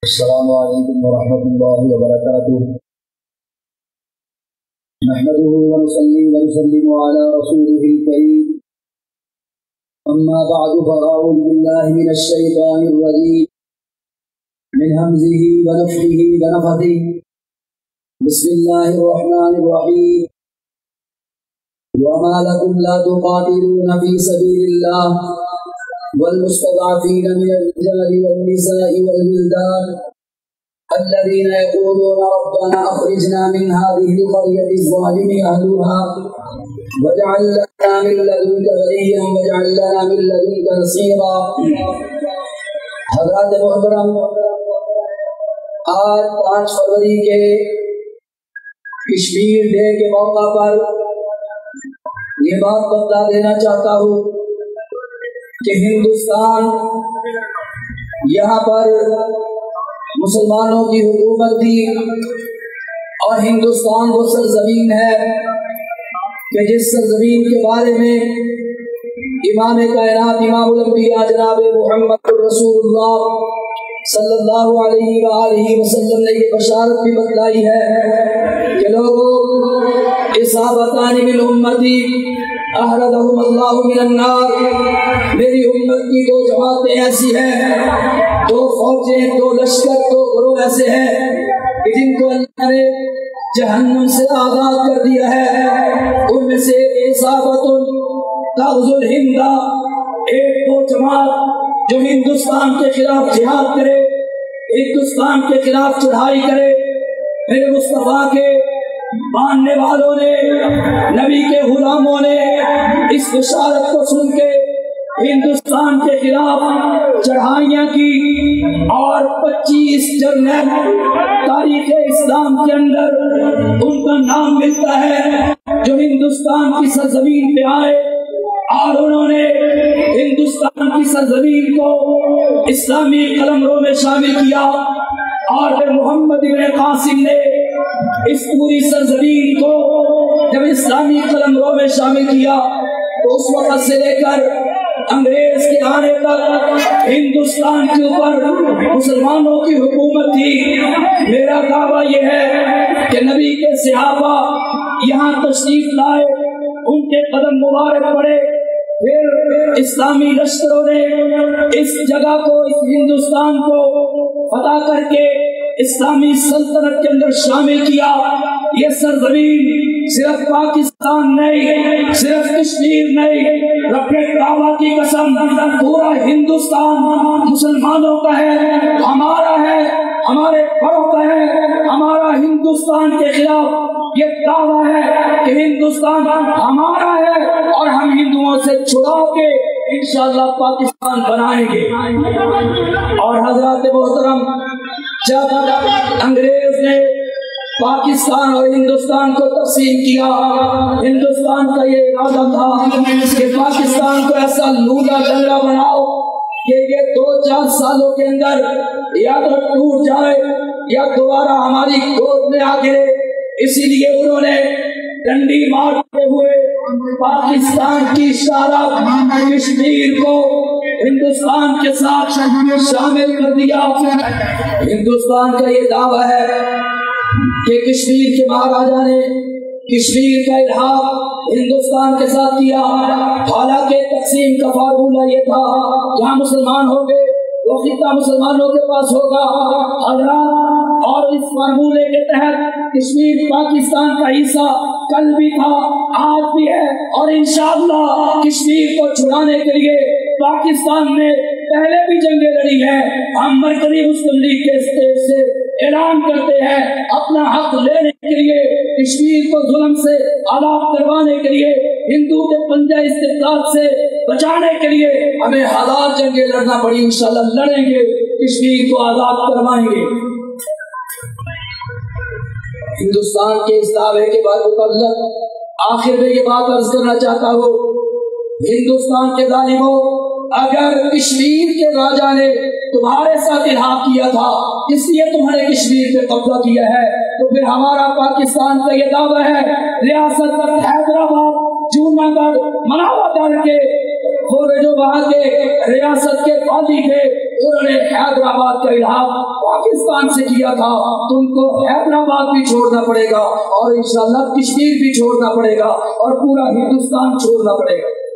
السلام علیکم ورحمۃ اللہ وبرکاتہ۔ نحمده ونصلي ونسلم على رسوله الكريم، أما بعد فأعوذ بالله من الشيطان الرجيم من همزه ونفخه ونفثه بسم الله الرحمن الرحيم وما لكم لا تقاتلون في سبيل الله والمستضعفين من الرجال والنساء والولدان الذين يقولون ربنا أخرجنا من هذه القرية الظالم أهلها واجعل لنا من لدنك وليا واجعل لنا من لدنك نصيرا۔ حضرات محترم، آج 5 فروری کے کشمیر ڈے کے موقع پر یہ بات بتا دینا چاہتا ہوں کہ ہندوستان یہاں پر مسلمانوں کی حکومت تھی اور ہندوستان وہ سرزمین ہے کہ جس سرزمین کے بارے میں امام کائنات امام الانبیاء جناب محمد رسول اللہ صلی اللہ علیہ وآلہ وسلم نے یہ بشارت بھی بتلائی ہے کہ لوگوں اصابتان من امتی احرزہم اللہ من النار، میری امت کی 2 جماعتیں ایسی ہیں، 2 فوجیں، 2 لشکر، 2 گروہ ایسے ہیں کہ جن کو اللہ نے جہنم سے آزاد کر دیا ہے۔ ان میں سے اصابت تغزو الہند، ایک 2 جماعت جو ہندوستان کے خلاف جہاد کرے، ہندوستان کے خلاف چڑھائی کرے۔ میرے مصطفیٰ کے ماننے والوں نے، نبی کے غلاموں نے اس بشارت کو سن کے ہندوستان کے خلاف چڑھائیاں کی اور 25 جنرل تاریخ اسلام کے اندر ان کا نام ملتا ہے جو ہندوستان کی سرزمین پہ آئے اور انہوں نے ہندوستان کی سرزمین کو اسلامی قلمرو میں شامل کیا۔ اور پھر محمد ابن قاسم نے اس پوری سرزمین کو جب اسلامی قلمرو میں شامل کیا تو اس وقت سے لے کر انگریز کے آنے تک ہندوستان کے اوپر مسلمانوں کی حکومت تھی۔ میرا دعویٰ یہ ہے کہ نبی کے صحابہ یہاں تشریف لائے، ان کے قدم مبارک پڑے، پھر اسلامی لشکروں نے اس جگہ کو، اس ہندوستان کو فتح کر کے اسلامی سلطنت کے اندر شامل کیا۔ یہ سرزمین صرف پاکستان نہیں، صرف کشمیر نہیں، رب کعبہ کی قسم پورا ہندوستان مسلمانوں کا ہے، ہمارا ہے، ہمارے بڑوں کا ہے۔ ہمارا ہندوستان کے خلاف یہ دعویٰ ہے کہ ہندوستان ہمارا ہے اور ہم ہندوؤں سے چھڑا کے انشاءاللہ پاکستان بنائیں گے۔ اور حضرات محترم، جب انگریز نے پاکستان اور ہندوستان کو تقسیم کیا، ہندوستان کا یہ ارادہ تھا کہ پاکستان کو ایسا لولا لنگڑا بناؤ کہ یہ 2-4 سالوں کے اندر یا تو ٹوٹ جائے یا دوبارہ ہماری گود میں آ گرے۔ اسی لیے انہوں نے ڈنڈی مارتے ہوئے پاکستان کی شارب کشمیر کو ہندوستان کے ساتھ شامل کر دیا۔ ہندوستان کا یہ دعویٰ ہے کہ کشمیر کے مہاراجا نے کشمیر کا الحاق ہندوستان کے ساتھ کیا، حالانکہ تقسیم کا فارمولہ یہ تھا جہاں مسلمان ہوں گے وہ خطہ مسلمانوں کے پاس ہوگا۔ اور اس فارمولے کے تحت کشمیر پاکستان کا حصہ کل بھی تھا، آج بھی ہے، اور انشاءاللہ کشمیر کو چھڑانے کے لیے پاکستان نے پہلے بھی جنگیں لڑی ہیں۔ ہم مرکزی مسلم لیگ کے اسٹیج سے اعلان کرتے ہیں اپنا حق لینے کے لیے، کشمیر کو ظلم سے آزاد کروانے کے لیے، ہندو کے پنجہ استبداد سے بچانے کے لیے ہمیں 1000 جنگیں لڑنا پڑی، انشاءاللہ لڑیں گے، کشمیر کو آزاد کروائیں گے۔ ہندوستان کے اس دعوے کے بعد متعلق آخر میں یہ بات عرض کرنا چاہتا ہوں، ہندوستان کے ظالموں، اگر کشمیر کے راجا نے تمہارے ساتھ الحاق کیا تھا، اس لیے تمہارے کشمیر پہ قبضہ کیا ہے، تو پھر ہمارا پاکستان کا یہ دعویٰ ہے ریاست حیدرآباد، جوناگڑھ، مناوا ڈال کے وہ جو وہاں کے ریاست کے والی تھے انہوں نے حیدرآباد کا الحاق پاکستان سے کیا تھا، تم کو حیدرآباد بھی چھوڑنا پڑے گا اور انشاءاللہ کشمیر بھی چھوڑنا پڑے گا اور پورا ہندوستان چھوڑنا پڑے گا۔